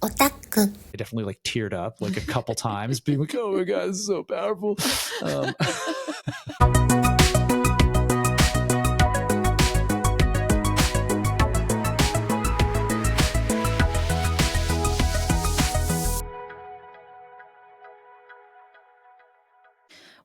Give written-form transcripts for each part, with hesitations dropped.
non-otaku. I definitely like teared up like a couple times being like, oh my God, this is so powerful.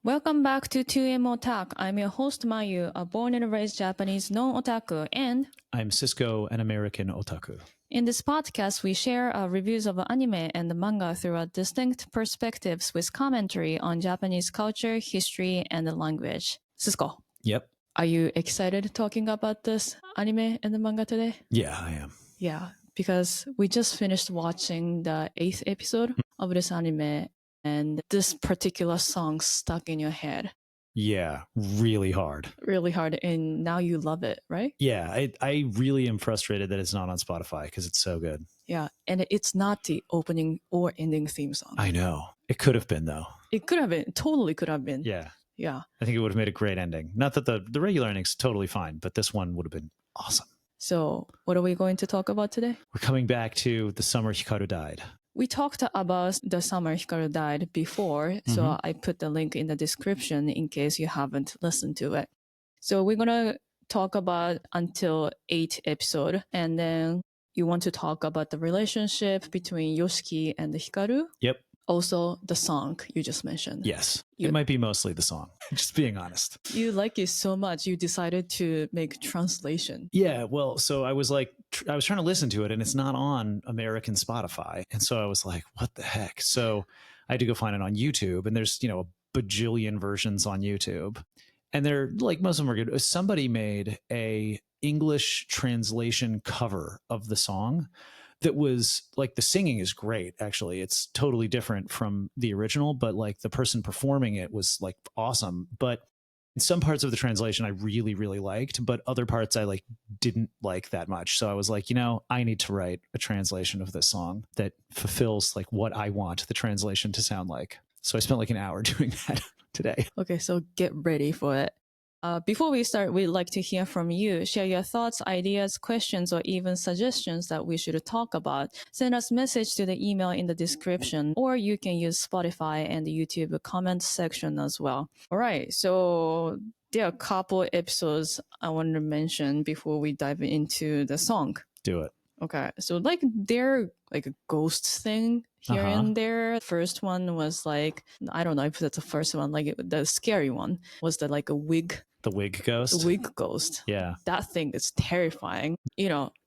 Welcome back to 2M Otak. I'm your host Mayu, a born and raised Japanese non-otaku, and I'm Cisco, an American otaku. In this podcast, we share our reviews of anime and manga through distinct perspectives with commentary on Japanese culture, history, and the language. Cisco. Yep. Are you excited talking about this anime and the manga today? Yeah, I am. Yeah, because we just finished watching the 8th episode of this anime, and this particular song stuck in your head. Yeah, really hard. Really hard, and now you love it, right? Yeah, I really am frustrated that it's not on Spotify because it's so good. Yeah, and it's not the opening or ending theme song. I know. It could have been, though. It could have been. Totally could have been. Yeah. Yeah. I think it would have made a great ending. Not that the regular ending's totally fine, but this one would have been awesome. So what are we going to talk about today? We're coming back to The Summer Hikaru Died. We talked about The Summer Hikaru Died before, so I put the link in the description in case you haven't listened to it. So we're going to talk about until 8th episode, and then you want to talk about the relationship between Yoshiki and Hikaru. Yep. Also, the song you just mentioned. Yes. It might be mostly the song, just being honest. You like it so much, you decided to make translation. Yeah, well, so I was like, I was trying to listen to it and it's not on American Spotify. And so I was like, what the heck? So I had to go find it on YouTube, and there's, a bajillion versions on YouTube. And they're like, most of them are good. Somebody made a English translation cover of the song that was like, the singing is great, actually. It's totally different from the original, but like the person performing it was like awesome. But in some parts of the translation I really, really liked, but other parts I like didn't like that much. So I was like, I need to write a translation of this song that fulfills like what I want the translation to sound like. So I spent like an hour doing that today. Okay, so get ready for it. Before we start, we'd like to hear from you. Share your thoughts, ideas, questions, or even suggestions that we should talk about. Send us a message to the email in the description, or you can use Spotify and the YouTube comment section as well. All right, so there are a couple episodes I wanted to mention before we dive into the song. Do it. Okay, so like they're like a ghost thing here and there. First one was like, I don't know if that's the first one, like the scary one was the like a wig. The wig ghost? The wig ghost. Yeah. That thing is terrifying.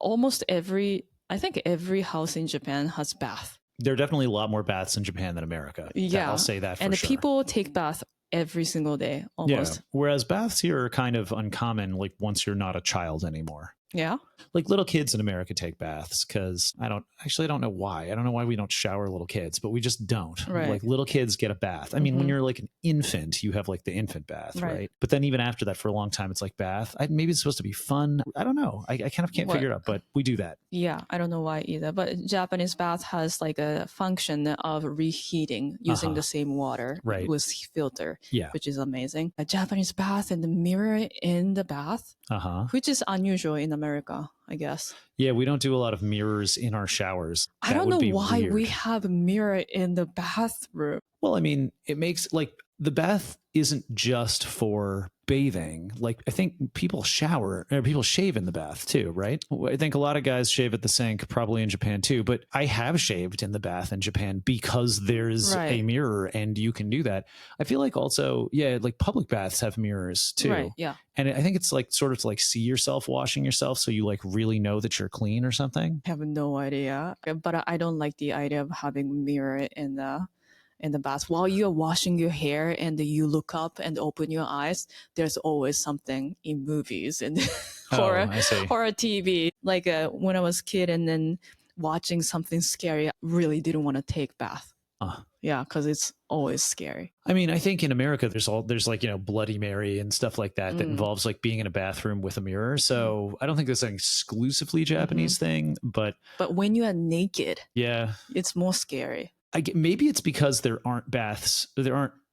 Almost I think every house in Japan has bath. There are definitely a lot more baths in Japan than America. Yeah. I'll say that for sure. And the sure. people take bath every single day, almost. Yeah. Whereas baths here are kind of uncommon, like once you're not a child anymore. Yeah. Like little kids in America take baths because I don't know why. I don't know why we don't shower little kids, but we just don't. Right. Like little kids get a bath. I mean, when you're like an infant, you have like the infant bath, right? But then even after that, for a long time, it's like bath. Maybe it's supposed to be fun. I don't know. I kind of can't figure it out, but we do that. Yeah, I don't know why either. But Japanese bath has like a function of reheating using the same water with filter, which is amazing. A Japanese bath and the mirror in the bath, which is unusual in America, I guess. Yeah, we don't do a lot of mirrors in our showers. I don't know why we have a mirror in the bathroom. Well, I mean, it makes like the bath isn't just for bathing. Like I think people shave in the bath too, right? I think a lot of guys shave at the sink, probably in Japan too, but I have shaved in the bath in Japan because there's a mirror and you can do that. I feel like also, like public baths have mirrors too. Right, yeah. And I think it's like sort of to like see yourself washing yourself so you like really know that you're clean or something. I have no idea, but I don't like the idea of having a mirror in the bath while you're washing your hair and you look up and open your eyes. There's always something in movies and horror TV. Like when I was a kid and then watching something scary, I really didn't want to take bath. Yeah, because it's always scary. I mean, I think in America there's like Bloody Mary and stuff like that that involves like being in a bathroom with a mirror. So I don't think that's an exclusively Japanese thing, but when you are naked, yeah, it's more scary. Maybe it's because there aren't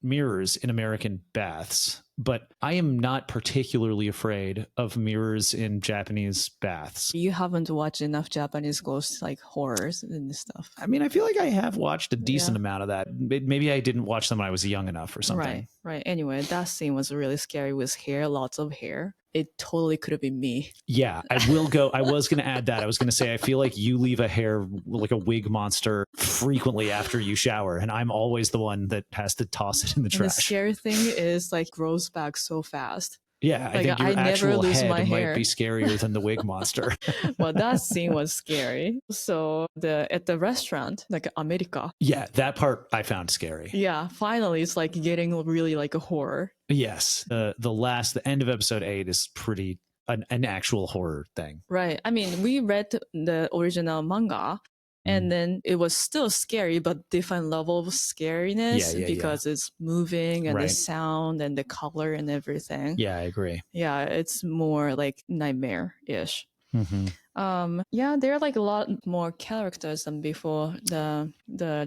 mirrors in American baths, but I am not particularly afraid of mirrors in Japanese baths. You haven't watched enough Japanese ghost like horrors and stuff. I mean, I feel like I have watched a decent amount of that. Maybe I didn't watch them when I was young enough or something. Right. Anyway, that scene was really scary with hair, lots of hair. It totally could have been me. Yeah, I will go. I was going to add that. I was going to say, I feel like you leave a hair like a wig monster frequently after you shower, and I'm always the one that has to toss it in the trash. And the scary thing is like grows back so fast. Yeah, I think your actual head might be scarier than the wig monster. Well, that scene was scary. So at the restaurant, like America. Yeah, that part I found scary. Yeah, finally it's like getting really like a horror. Yes, the end of episode 8 is pretty an actual horror thing. Right. I mean, we read the original manga. And then it was still scary, but different level of scariness because it's moving and the sound and the color and everything. Yeah, I agree. Yeah, it's more like nightmare-ish. Mm-hmm. There are like a lot more characters than before. The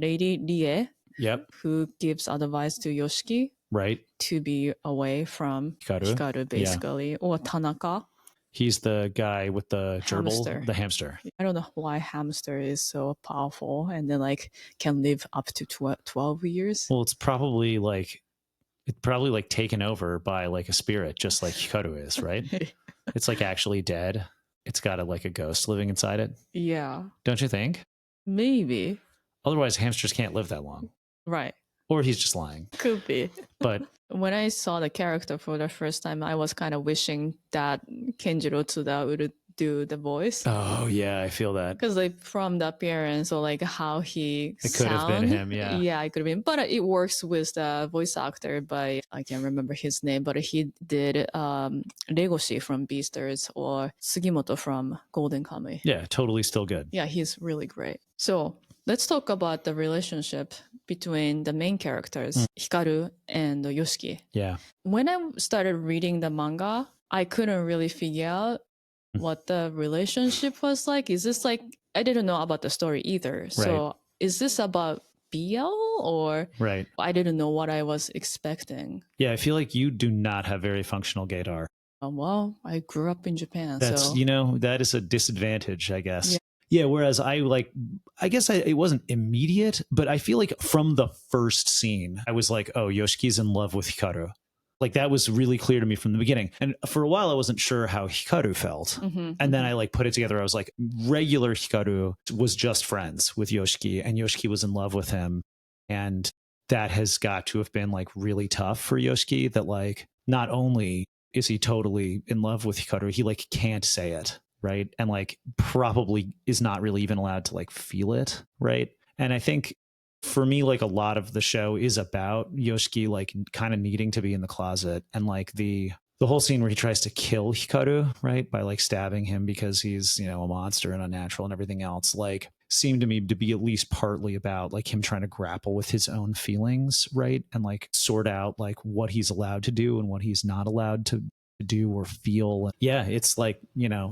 lady Rie, who gives advice to Yoshiki, right, to be away from Hikaru basically, or Tanaka. He's the guy with the gerbil, the hamster. I don't know why hamster is so powerful and then like can live up to 12 years. Well, it's probably like taken over by like a spirit, just like Hikaru is, right? It's like actually dead. It's got like a ghost living inside it. Yeah. Don't you think? Maybe. Otherwise, hamsters can't live that long. Right. Or he's just lying. Could be. But when I saw the character for the first time, I was kind of wishing that Kenjiro Tsuda would do the voice. Oh, yeah, I feel that. Because like from the appearance or like how he It could have been him, yeah. Yeah, it could have been. But it works with the voice actor by, I can't remember his name, but he did Legoshi from Beastars or Sugimoto from Golden Kamuy. Yeah, totally still good. Yeah, he's really great. So let's talk about the relationship between the main characters, Hikaru and Yoshiki. Yeah. When I started reading the manga, I couldn't really figure out what the relationship was like. Is this like, I didn't know about the story either. So is this about BL or I didn't know what I was expecting. Yeah, I feel like you do not have very functional gaydar. Well, I grew up in Japan. That's, that is a disadvantage, I guess. Yeah, whereas I guess it wasn't immediate, but I feel like from the first scene, I was like, oh, Yoshiki's in love with Hikaru. Like that was really clear to me from the beginning. And for a while, I wasn't sure how Hikaru felt. And then I put it together. I was like, regular Hikaru was just friends with Yoshiki and Yoshiki was in love with him. And that has got to have been like really tough for Yoshiki, that like, not only is he totally in love with Hikaru, he like can't say it. Right. And like probably is not really even allowed to like feel it. Right. And I think for me, like a lot of the show is about Yoshiki like kind of needing to be in the closet, and like the whole scene where he tries to kill Hikaru, right, by like stabbing him because he's, a monster and unnatural and everything else, like seemed to me to be at least partly about like him trying to grapple with his own feelings, right, and like sort out like what he's allowed to do and what he's not allowed to do or feel. Yeah, it's like,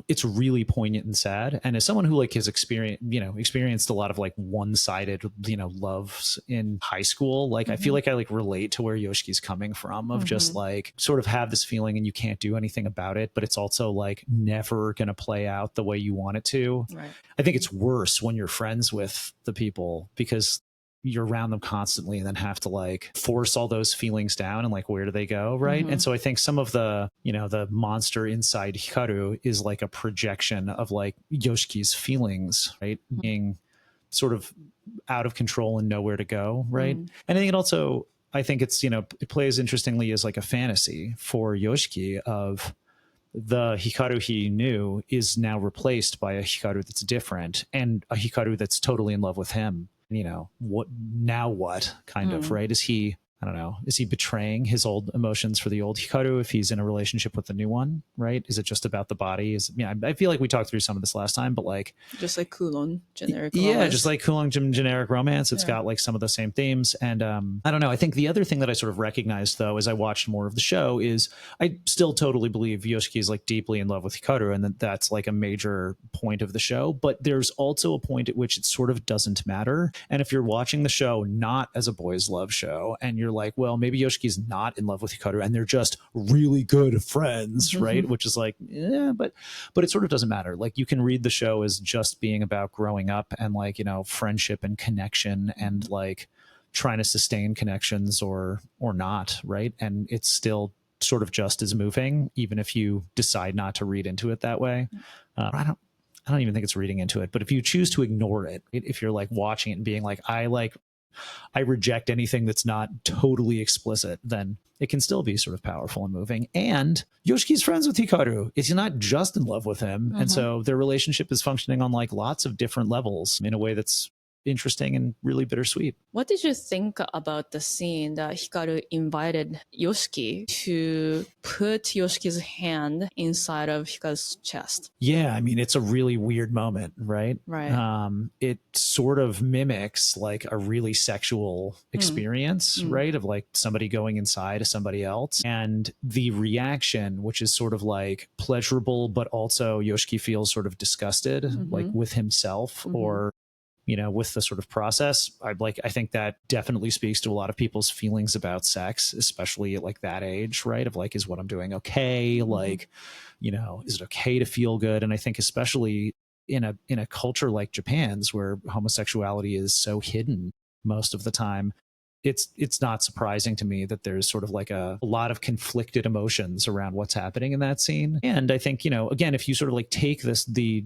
it's really poignant and sad. And as someone who like has experienced a lot of like one-sided, loves in high school, like I feel like I like relate to where Yoshiki's coming from, of just like sort of have this feeling and you can't do anything about it, but it's also like never going to play out the way you want it to. Right. I think it's worse when you're friends with the people because you're around them constantly and then have to like force all those feelings down and like, where do they go? Right. And so I think some of the, the monster inside Hikaru is like a projection of like Yoshiki's feelings, right? Being sort of out of control and nowhere to go. Right. And I think I think it's, it plays interestingly as like a fantasy for Yoshiki of the Hikaru he knew is now replaced by a Hikaru that's different and a Hikaru that's totally in love with him. What kind of, right? Is he, I don't know, is he betraying his old emotions for the old Hikaru if he's in a relationship with the new one, right? Is it just about the body? I feel like we talked through some of this last time, but like... Just like Kulon generic romance. Yeah, just like Kulon generic romance. It's got like some of the same themes. And I don't know, I think the other thing that I sort of recognized though, as I watched more of the show is I still totally believe Yoshiki is like deeply in love with Hikaru and that's like a major point of the show. But there's also a point at which it sort of doesn't matter. And if you're watching the show not as a boys' love show and you're you're like, well, maybe Yoshiki's not in love with Hikaru and they're just really good friends, right? Which is like, yeah, but it sort of doesn't matter. Like, you can read the show as just being about growing up and like, you know, friendship and connection and like trying to sustain connections or not, right? And it's still sort of just as moving, even if you decide not to read into it that way. I don't even think it's reading into it, but if you choose to ignore it, if you're like watching it and being like, I reject anything that's not totally explicit, then it can still be sort of powerful and moving. And Yoshiki's friends with Hikaru. He's not just in love with him. And so their relationship is functioning on like lots of different levels in a way that's interesting and really bittersweet. What did you think about the scene that Hikaru invited Yoshiki to put Yoshiki's hand inside of Hikaru's chest? Yeah, I mean, it's a really weird moment, right? Right. It sort of mimics like a really sexual experience, right? Of like somebody going inside of somebody else. And the reaction, which is sort of like pleasurable, but also Yoshiki feels sort of disgusted, like with himself or you know, with the sort of process. I think that definitely speaks to a lot of people's feelings about sex, especially at like that age, right? Of like, is what I'm doing okay? Like, you know, is it okay to feel good? And I think especially in a culture like Japan's, where homosexuality is so hidden most of the time, it's not surprising to me that there's sort of like a lot of conflicted emotions around what's happening in that scene. And I think, you know, again, if you sort of like take the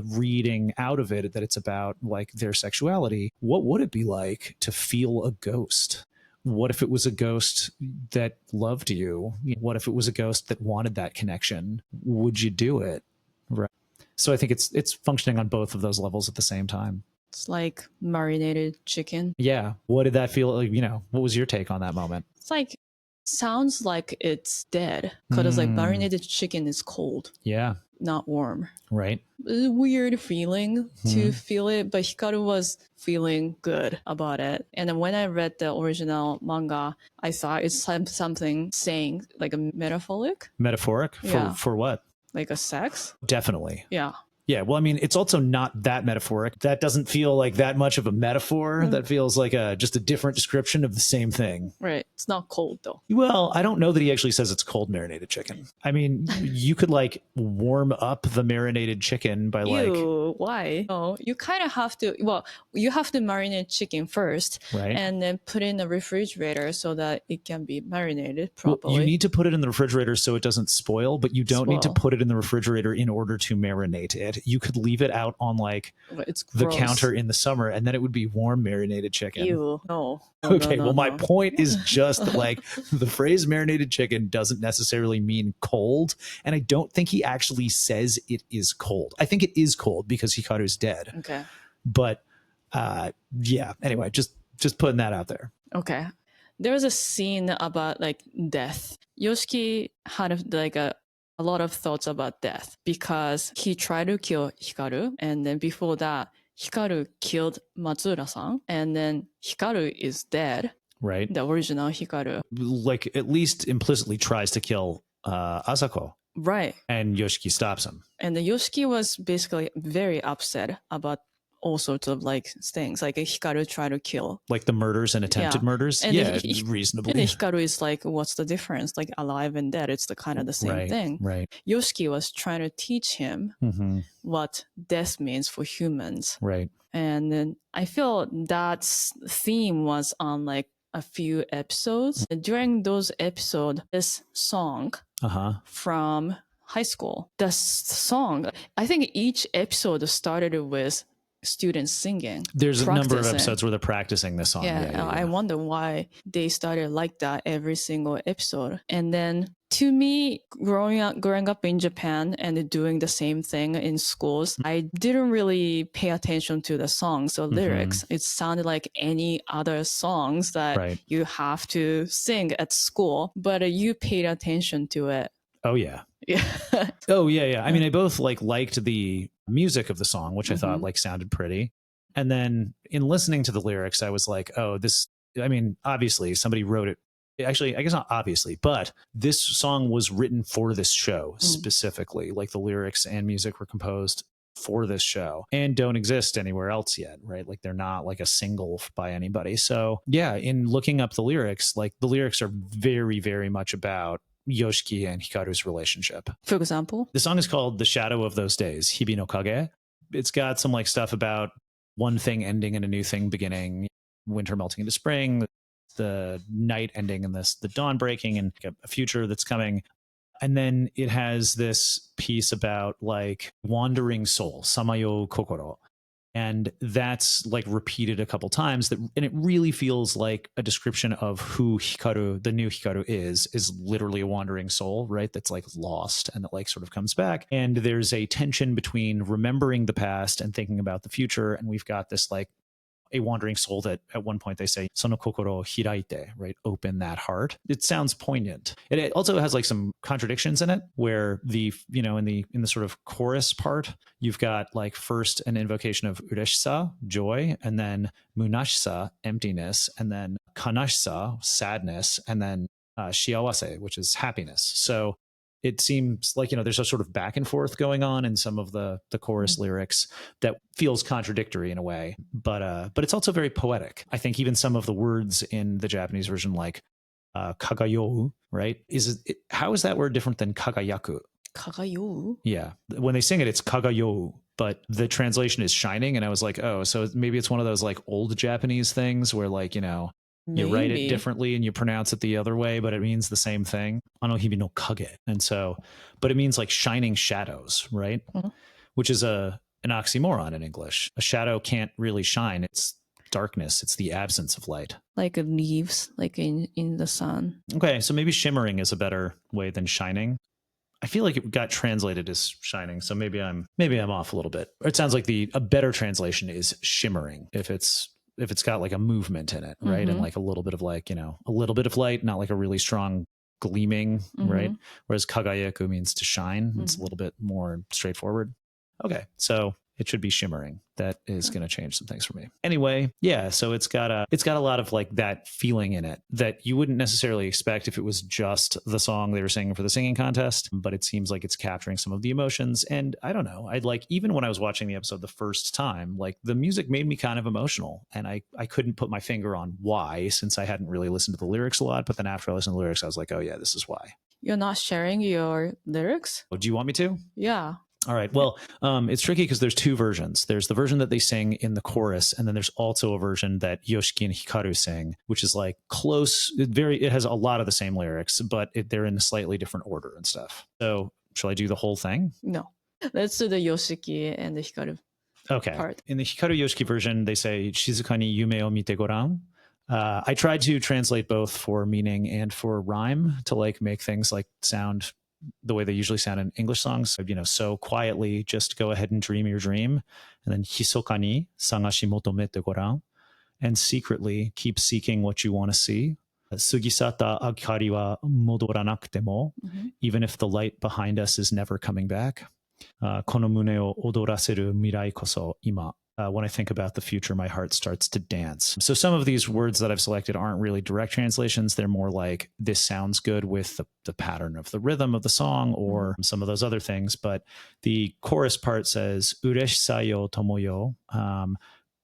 reading out of it, that it's about like their sexuality, what would it be like to feel a ghost? What if it was a ghost that loved you? What if it was a ghost that wanted that connection? Would you do it? Right. So I think it's functioning on both of those levels at the same time. It's like marinated chicken. Yeah. What did that feel like? You know, what was your take on that moment? It's like, sounds like it's dead because like marinated chicken is cold. Yeah. Not warm. Right. It's a weird feeling to feel it, but Hikaru was feeling good about it. And then when I read the original manga, I thought it's something saying like a metaphoric. Metaphoric? For what? Like a sex? Definitely. Yeah. Yeah, well, I mean, it's also not that metaphoric. That doesn't feel like that much of a metaphor. That feels like just a different description of the same thing. Right. It's not cold, though. Well, I don't know that he actually says it's cold marinated chicken. I mean, you could like warm up the marinated chicken by like... Ew, why? Oh, you kind of have to, well, you have to marinate chicken first. Right. And then put it in the refrigerator so that it can be marinated properly. Well, you need to put it in the refrigerator so it doesn't spoil, but you don't need to put it in the refrigerator in order to marinate it. You could leave it out on like the counter in the summer and then it would be warm marinated chicken. Ew, no. Okay, well, my point is just that, like, the phrase marinated chicken doesn't necessarily mean cold. And I don't think he actually says it is cold. I think it is cold because Hikaru's dead. Okay. But yeah, anyway, just putting that out there. Okay. There was a scene about like death. Yoshiki had like a lot of thoughts about death because he tried to kill Hikaru, and then before that Hikaru killed Matsura-san, and then Hikaru is dead. Right. The original Hikaru. Like, at least implicitly tries to kill Asako. Right. And Yoshiki stops him. And the Yoshiki was basically very upset about all sorts of like things, like Hikaru tried to kill, like the murders and attempted murders. And yeah, reasonably. And then Hikaru is like, what's the difference? Like alive and dead, it's the kind of the same thing. Right. Yoshiki was trying to teach him what death means for humans. Right. And then I feel that theme was on like a few episodes. During those episodes, this song from high school, the song, I think each episode started with students singing. There's a number of episodes where they're practicing this song. Yeah, I wonder why they started like that every single episode. And then to me, growing up in Japan and doing the same thing in schools, I didn't really pay attention to the songs or lyrics. It sounded like any other songs that you have to sing at school, but you paid attention to it. Oh yeah. Yeah. Oh yeah. I mean, I both liked the music of the song, which I thought like sounded pretty. And then in listening to the lyrics, I was like, oh, this, I mean, obviously somebody wrote it. Actually, I guess not obviously, but this song was written for this show specifically. Like the lyrics and music were composed for this show and don't exist anywhere else yet, right? Like they're not like a single by anybody. So yeah, in looking up the lyrics, like the lyrics are very, very much about Yoshiki and Hikaru's relationship. For example, the song is called The Shadow of Those Days, Hibi no Kage. It's got some like stuff about one thing ending and a new thing beginning, winter melting into spring, the night ending and the dawn breaking, and a future that's coming. And then it has this piece about like wandering soul, samayo kokoro. And that's like repeated a couple times, and it really feels like a description of who Hikaru, the new Hikaru is literally a wandering soul, right? That's like lost and that like sort of comes back. And there's a tension between remembering the past and thinking about the future. And we've got this like a wandering soul that at one point they say sono kokoro hiraite, right? Open that heart. It sounds poignant. It also has like some contradictions in it where the, you know, in the sort of chorus part, you've got like first an invocation of ureshisa, joy, and then munashisa, emptiness, and then kanashisa, sadness, and then shiawase, which is happiness. So it seems like, you know, there's a sort of back and forth going on in some of the chorus lyrics that feels contradictory in a way, but it's also very poetic. I think even some of the words in the Japanese version, like kagayou, right? How is that word different than kagayaku? Kagayou? Yeah. When they sing it, it's kagayou, but the translation is shining. And I was like, oh, so maybe it's one of those like old Japanese things where like, you know, you write it differently and you pronounce it the other way, but it means the same thing. Ano hibi no kage. And so, but it means like shining shadows, right? Mm-hmm. Which is an oxymoron in English. A shadow can't really shine. It's darkness. It's the absence of light. Like leaves, like in the sun. Okay, so maybe shimmering is a better way than shining. I feel like it got translated as shining, so maybe I'm off a little bit. It sounds like a better translation is shimmering if it's got like a movement in it, right? Mm-hmm. And like a little bit of like, you know, a little bit of light, not like a really strong gleaming, mm-hmm. right? Whereas kagayaku means to shine. Mm-hmm. It's a little bit more straightforward. Okay, so it should be shimmering. That is going to change some things for me. Anyway, yeah, so it's got a lot of like that feeling in it that you wouldn't necessarily expect if it was just the song they were singing for the singing contest, but it seems like it's capturing some of the emotions. And I don't know, I'd like, even when I was watching the episode the first time, like the music made me kind of emotional, and I couldn't put my finger on why, since I hadn't really listened to the lyrics a lot. But then after I listened to the lyrics, I was like, oh yeah, this is why. You're not sharing your lyrics? Oh, do you want me to? Yeah. All right. Well, it's tricky because there's two versions. There's the version that they sing in the chorus, and then there's also a version that Yoshiki and Hikaru sing, which is like close. It has a lot of the same lyrics, but they're in a slightly different order and stuff. So shall I do the whole thing? No. Let's do the Yoshiki and the Hikaru part. In the Hikaru Yoshiki version, they say, Shizuka ni yume o mite goran. I tried to translate both for meaning and for rhyme to like make things like sound the way they usually sound in English songs. You know, so quietly, just go ahead and dream your dream. And then hisoka ni sangashi motomete goran. And secretly keep seeking what you want to see. Sugisata akari wa modoranakute mo. Even if the light behind us is never coming back. Kono mune o odoraseru mirai koso ima. When I think about the future, my heart starts to dance. So some of these words that I've selected aren't really direct translations. They're more like, this sounds good with the pattern of the rhythm of the song or some of those other things. But the chorus part says, ureshisayo tomoyo,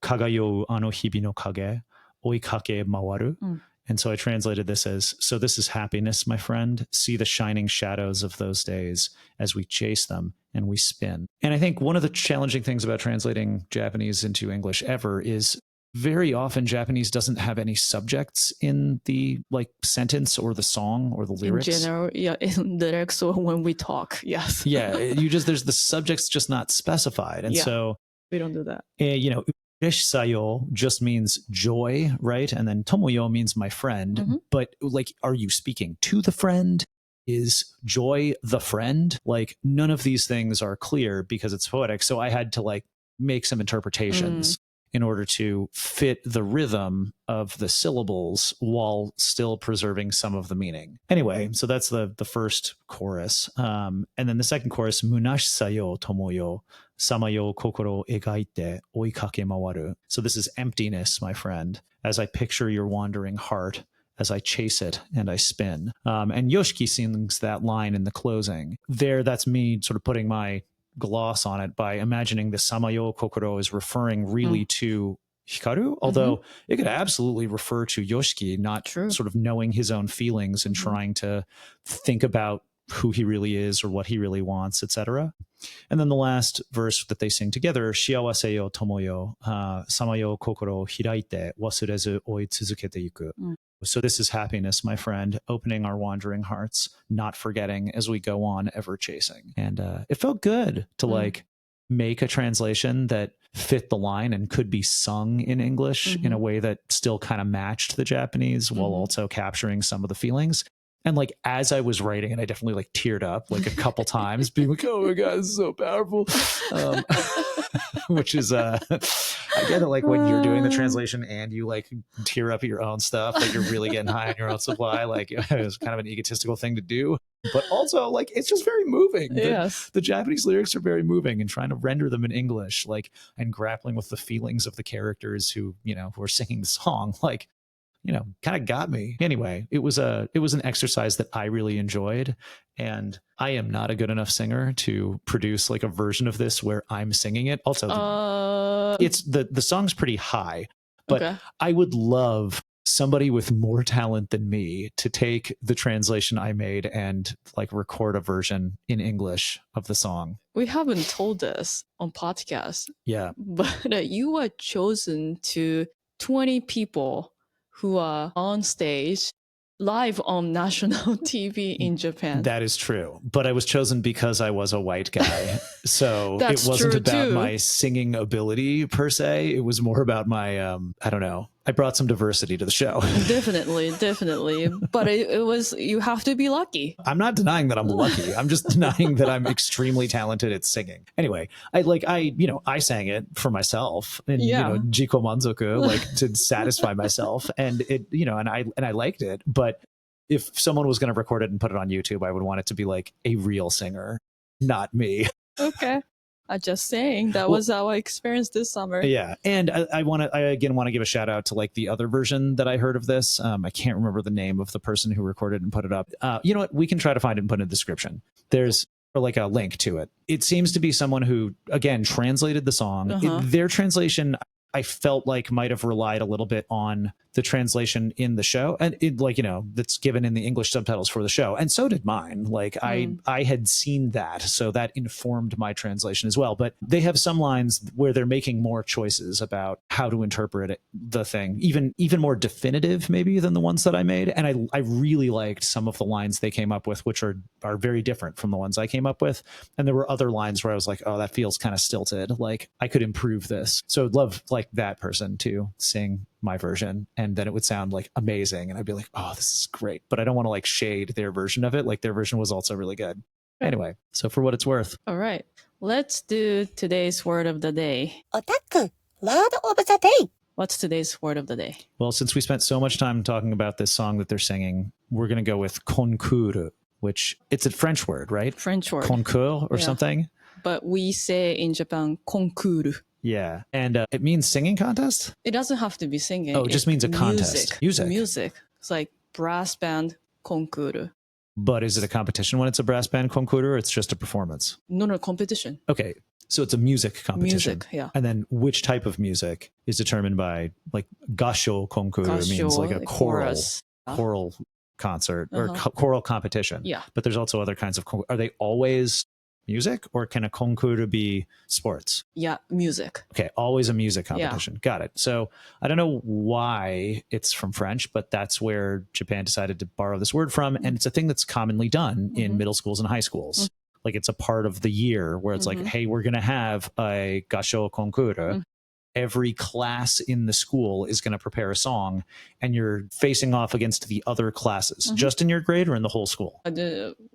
kagayo ano hibi no kage, oikake mawaru. And so I translated this as, so this is happiness, my friend. See the shining shadows of those days as we chase them and we spin. And I think one of the challenging things about translating Japanese into English ever is very often Japanese doesn't have any subjects in the like sentence or the song or the lyrics. In general, yeah, in lyrics or when we talk, yes. Yeah, there's the subject's just not specified. And so we don't do that. You know, Ureshisayo just means joy, right? And then tomoyo means my friend. But like, are you speaking to the friend? Is joy the friend? Like, none of these things are clear because it's poetic. So I had to like make some interpretations in order to fit the rhythm of the syllables while still preserving some of the meaning. Anyway, so that's the first chorus. And then the second chorus, munashisayo tomoyo, samayo kokoro egaite oikake mawaru. So this is emptiness, my friend, as I picture your wandering heart, as I chase it and I spin. And Yoshiki sings that line in the closing. There, that's me sort of putting my gloss on it by imagining the Samayo Kokoro is referring really to Hikaru, although it could absolutely refer to Yoshiki, not sort of knowing his own feelings and trying to think about who he really is or what he really wants, etc. And then the last verse that they sing together, Shiawase yo tomoyo, samayo kokoro hiraite, wasurezu oi tsuzukete iku. So this is happiness, my friend, opening our wandering hearts, not forgetting as we go on, ever chasing. And it felt good to like make a translation that fit the line and could be sung in English in a way that still kind of matched the Japanese while also capturing some of the feelings. And like, as I was writing it, I definitely like teared up like a couple times being like, oh my God, this is so powerful. Which is, I get it. Like when you're doing the translation and you like tear up at your own stuff, like you're really getting high on your own supply. Like it was kind of an egotistical thing to do, but also like, it's just very moving. Yes. The Japanese lyrics are very moving, and trying to render them in English, like, and grappling with the feelings of the characters who, you know, who are singing the song, like, you know, kind of got me. Anyway, it was an exercise that I really enjoyed, and I am not a good enough singer to produce like a version of this where I'm singing it. Also, it's the song's pretty high, but I would love somebody with more talent than me to take the translation I made and like record a version in English of the song. We haven't told this on podcast. Yeah. But you were chosen to 20 people who are on stage live on national TV in Japan. That is true. But I was chosen because I was a white guy. So it wasn't about my singing ability per se. It was more about my, I don't know. I brought some diversity to the show. Definitely. But it was, you have to be lucky. I'm not denying that I'm lucky. I'm just denying that I'm extremely talented at singing. Anyway, I sang it for myself and, jiko manzoku, like to satisfy myself. And it, and I liked it. But if someone was going to record it and put it on YouTube, I would want it to be like a real singer, not me. Okay. I'm just saying that was our experience this summer. Yeah. And I again want to give a shout out to like the other version that I heard of this. I can't remember the name of the person who recorded and put it up. You know what? We can try to find it and put it in the description. There's like a link to it. It seems to be someone who, again, translated the song. Their translation, I felt like might have relied a little bit on the translation in the show, and it, like, that's given in the English subtitles for the show. And so did mine. Like I had seen that, so that informed my translation as well. But they have some lines where they're making more choices about how to interpret the thing, even more definitive maybe than the ones that I made. And I really liked some of the lines they came up with, which are very different from the ones I came up with. And there were other lines where I was like, oh, that feels kind of stilted. Like I could improve this. So I'd love like that person to sing my version, and then it would sound like amazing, and I'd be like, oh, this is great. But I don't want to like shade their version of it. Like their version was also really good. Anyway, so for what it's worth. All right, let's do today's word of the day. Otaku, word of the day. What's today's word of the day? Well, since we spent so much time talking about this song that they're singing, we're going to go with concours, which it's a French word, right? French word. Concours or something. But we say in Japan, concours. Yeah. And it means singing contest? It doesn't have to be singing. Oh, it just means a contest. Music. It's like brass band concours. But is it a competition when it's a brass band concours, or it's just a performance? No, competition. Okay. So it's a music competition. Music, yeah. And then which type of music is determined by like gasho concours means like a choral concert or choral competition. Yeah. But there's also other kinds of, are they always music, or can a concours be sports? Yeah, music. Okay, always a music competition. Yeah. Got it. So I don't know why it's from French, but that's where Japan decided to borrow this word from. And it's a thing that's commonly done in middle schools and high schools. Like it's a part of the year where it's like, hey, we're going to have a gasho concours. Every class in the school is going to prepare a song, and you're facing off against the other classes, just in your grade or in the whole school?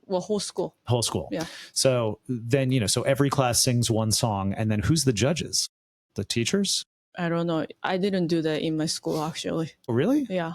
Whole school. Whole school. Yeah. So then, so every class sings one song, and then who's the judges? The teachers? I don't know. I didn't do that in my school, actually. Oh, really? Yeah.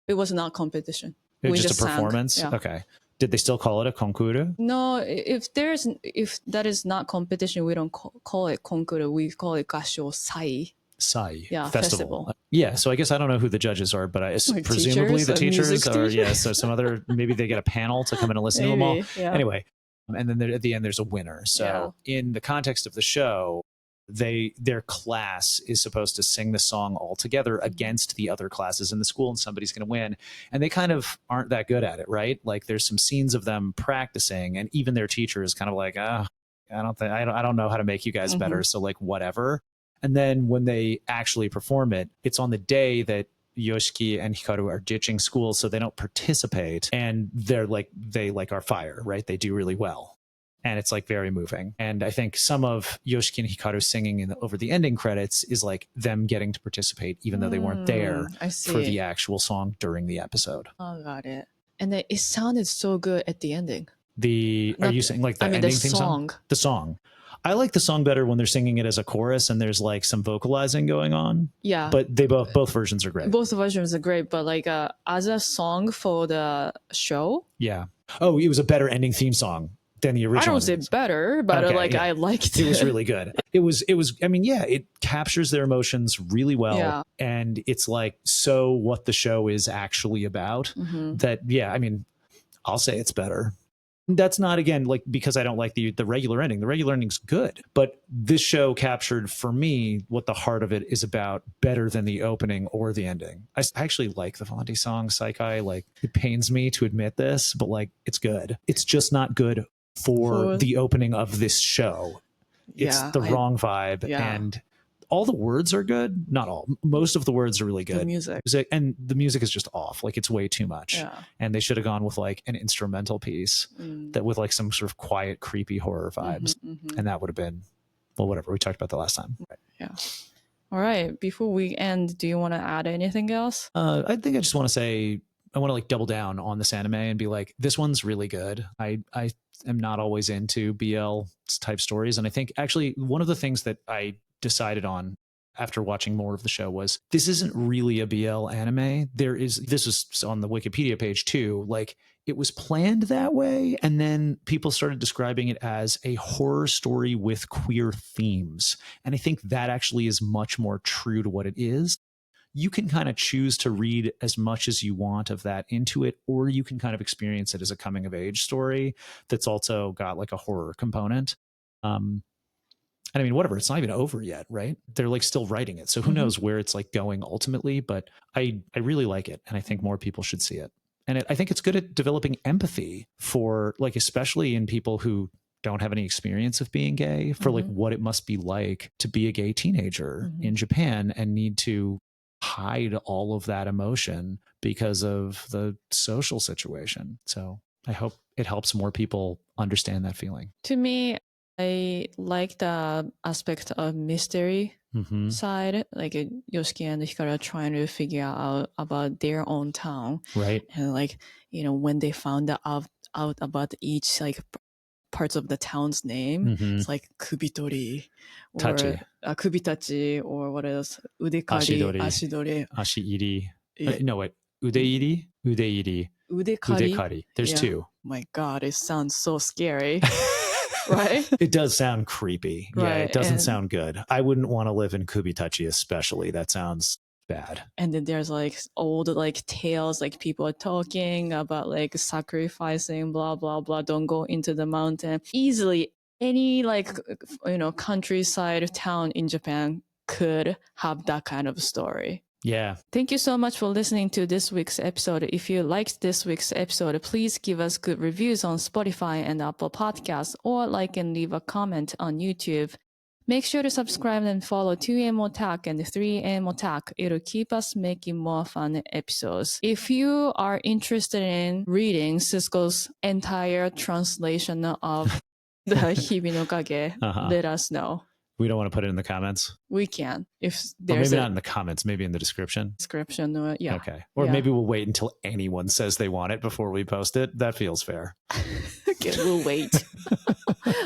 It was not competition. It was just a performance? Yeah. Okay. Did they still call it a concours? No, if that is not competition, we don't call it concours. We call it gasho sai. Sai. Yeah, festival. Yeah, so I guess I don't know who the judges are, but presumably the teachers, or so some other, maybe they get a panel to come in and listen to them all. Yeah. Anyway, And then at the end, there's a winner. So in the context of the show, their class is supposed to sing the song all together against the other classes in the school, and somebody's going to win. And they kind of aren't that good at it, right? Like there's some scenes of them practicing, and even their teacher is kind of like, I don't know how to make you guys better. So like whatever. And then when they actually perform it, it's on the day that Yoshiki and Hikaru are ditching school, so they don't participate, and they are fire, right? They do really well. And it's like very moving. And I think some of Yoshiki and Hikaru singing over the ending credits is like them getting to participate, even though they weren't there for the actual song during the episode. Oh, got it. And then it sounded so good at the ending. Are you saying like the ending theme song? The song. I like the song better when they're singing it as a chorus and there's like some vocalizing going on. Yeah. But they both versions are great. Both versions are great, but like as a song for the show. Yeah. Oh, it was a better ending theme song than the original. I don't say better, but I liked it. It was really good. It was, I mean, yeah, it captures their emotions really well. Yeah. And it's like, so what the show is actually about that. Yeah. I mean, I'll say it's better. That's not, again, like, because I don't like the regular ending. The regular ending's good, but this show captured for me what the heart of it is about better than the opening or the ending. I actually like the Fonte song, Saikai. Like, it pains me to admit this, but like, it's good. It's just not good for the opening of this show. It's the wrong vibe. And all the words are good. Not all. Most of the words are really good. The music. And the music is just off. Like, it's way too much. Yeah. And they should have gone with like an instrumental piece that with like some sort of quiet, creepy horror vibes. And that would have been, well, whatever. We talked about that last time. Yeah. All right. Before we end, do you want to add anything else? I think I just want to say, I want to like double down on this anime and be like, this one's really good. I am not always into BL type stories. And I think actually one of the things that I decided on after watching more of the show was this isn't really a BL anime. This was on the Wikipedia page too. Like, it was planned that way. And then people started describing it as a horror story with queer themes. And I think that actually is much more true to what it is. You can kind of choose to read as much as you want of that into it, or you can kind of experience it as a coming of age story that's also got like a horror component. And I mean, whatever, it's not even over yet, right? They're like still writing it. So who knows where it's like going ultimately, but I really like it. And I think more people should see it. And I think it's good at developing empathy for like, especially in people who don't have any experience of being gay, for like what it must be like to be a gay teenager in Japan and need to hide all of that emotion because of the social situation. So I hope it helps more people understand that feeling. To me, I like the aspect of mystery side, like Yoshiki and Hikaru are trying to figure out about their own town, right? And like, you know, when they found out about each like parts of the town's name, it's like Kubitori or Kubitachi, or what else? Udekari, Ashidori, Ashiiri. No, wait. Udekari. There's two. My God, it sounds so scary. Right? It does sound creepy. Right. Yeah, it doesn't sound good. I wouldn't want to live in Kubitachi especially. That sounds bad. And then there's like old like tales, like people are talking about like sacrificing, blah, blah, blah. Don't go into the mountain. Easily any like, you know, countryside town in Japan could have that kind of story. Yeah. Thank you so much for listening to this week's episode. If you liked this week's episode, please give us good reviews on Spotify and Apple Podcasts, or like and leave a comment on YouTube. Make sure to subscribe and follow 2AM Otak and 3AM Otak. It'll keep us making more fun episodes. If you are interested in reading Cisco's entire translation of the Hibi no Kage, let us know. We don't want to put it in the comments. We can, if there's maybe not in the comments, maybe in the description. Yeah. Okay. Or maybe we'll wait until anyone says they want it before we post it. That feels fair. Okay, we'll wait.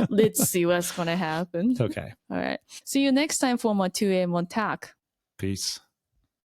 Let's see what's going to happen. Okay. All right. See you next time for more 2AM Otak. Peace.